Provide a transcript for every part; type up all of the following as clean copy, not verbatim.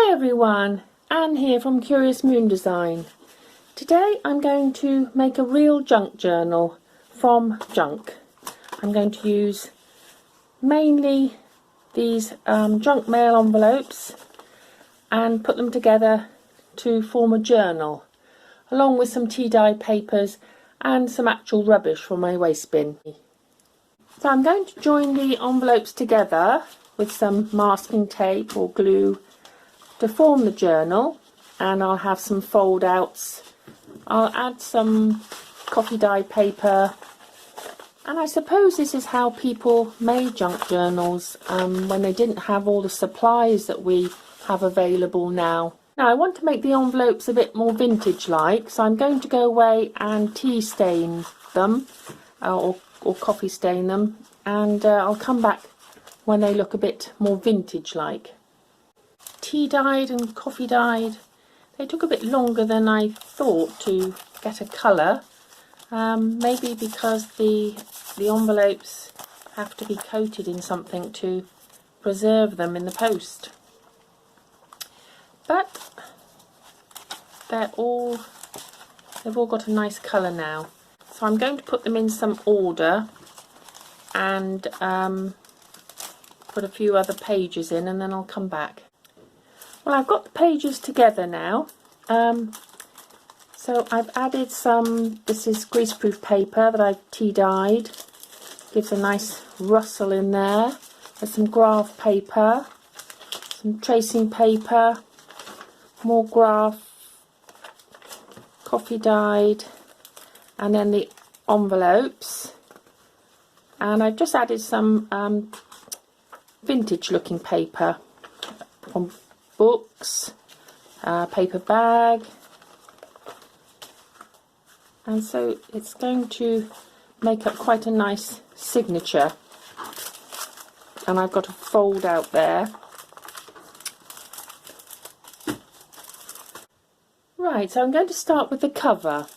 Hi everyone, Anne here from Curious Moon Design. Today I'm going to make a real junk journal from junk. I'm going to use mainly these junk mail envelopes and put them together to form a journal, along with some tea dye papers and some actual rubbish from my waste bin. So I'm going to join the envelopes together with some masking tape or glue to form the journal, and I'll have some fold outs. I'll add some coffee dye paper, and I suppose this is how people made junk journals when they didn't have all the supplies that we have available now. Now I want to make the envelopes a bit more vintage like, so I'm going to go away and tea stain them or coffee stain them, and I'll come back when they look a bit more vintage like. Tea dyed and coffee dyed, they took a bit longer than I thought to get a colour, maybe because the envelopes have to be coated in something to preserve them in the post. But they've all got a nice colour now, so I'm going to put them in some order and put a few other pages in, and then I'll come back. Well, I've got the pages together now, so I've added some, this is greaseproof paper that I've tea dyed, gives a nice rustle in there. There's some graph paper, some tracing paper, more graph, coffee dyed, and then the envelopes. And I've just added some vintage looking paper from books, paper bag, and so it's going to make up quite a nice signature. And I've got a fold out there. Right, so I'm going to start with the cover.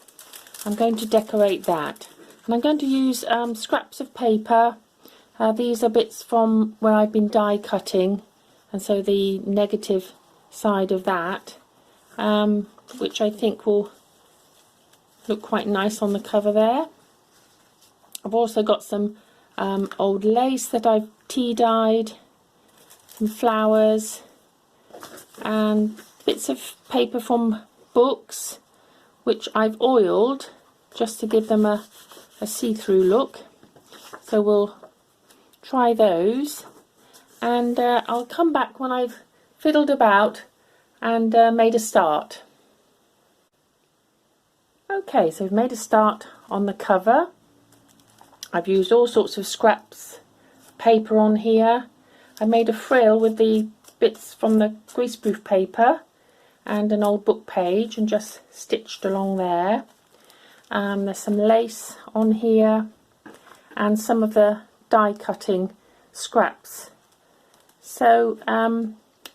I'm going to decorate that, and I'm going to use scraps of paper. These are bits from where I've been die cutting, and so the negative side of that, which I think will look quite nice on the cover there. I've also got some old lace that I've tea dyed, some flowers, and bits of paper from books which I've oiled just to give them a see-through look. So we'll try those, and I'll come back when I've fiddled about and made a start. Okay, so we've made a start on the cover. I've used all sorts of scraps paper on here. I made a frill with the bits from the greaseproof paper and an old book page and just stitched along there. There's some lace on here and some of the die cutting scraps. So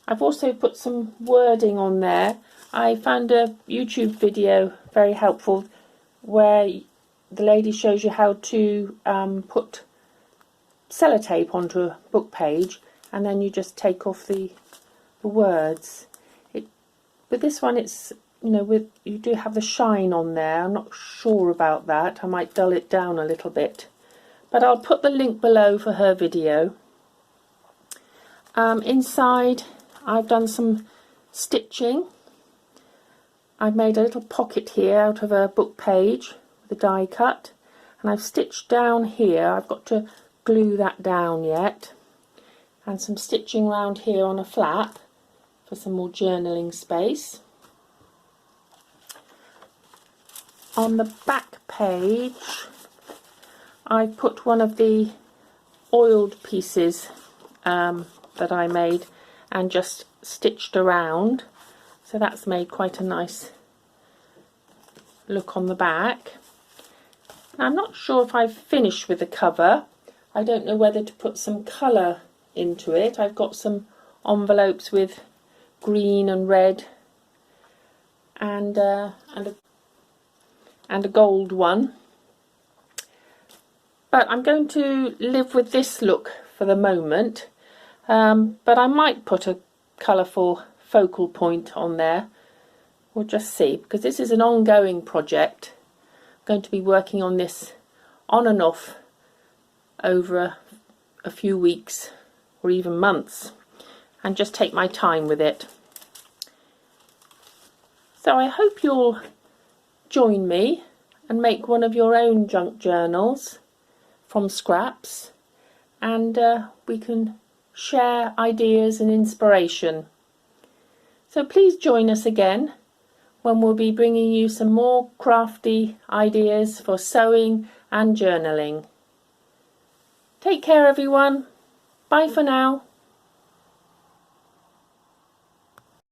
I've also put some wording on there. I found a YouTube video very helpful where the lady shows you how to put sellotape onto a book page, and then you just take off the words. With this one, it's, you do have the shine on there. I'm not sure about that. I might dull it down a little bit, but I'll put the link below for her video. Inside I've done some stitching. I've made a little pocket here out of a book page with a die cut, and I've stitched down here. I've got to glue that down yet, and some stitching around here on a flap for some more journaling space. On the back page I put one of the oiled pieces that I made and just stitched around, so that's made quite a nice look on the back. Now, I'm not sure if I've finished with the cover. I don't know whether to put some colour into it. I've got some envelopes with green and red and a gold one, but I'm going to live with this look for the moment. But I might put a colourful focal point on there. We'll just see, because this is an ongoing project. I'm going to be working on this on and off over a few weeks or even months, and just take my time with it. So I hope you'll join me and make one of your own junk journals from scraps, and we can share ideas and inspiration. So please join us again when we'll be bringing you some more crafty ideas for sewing and journaling. Take care everyone. Bye for now.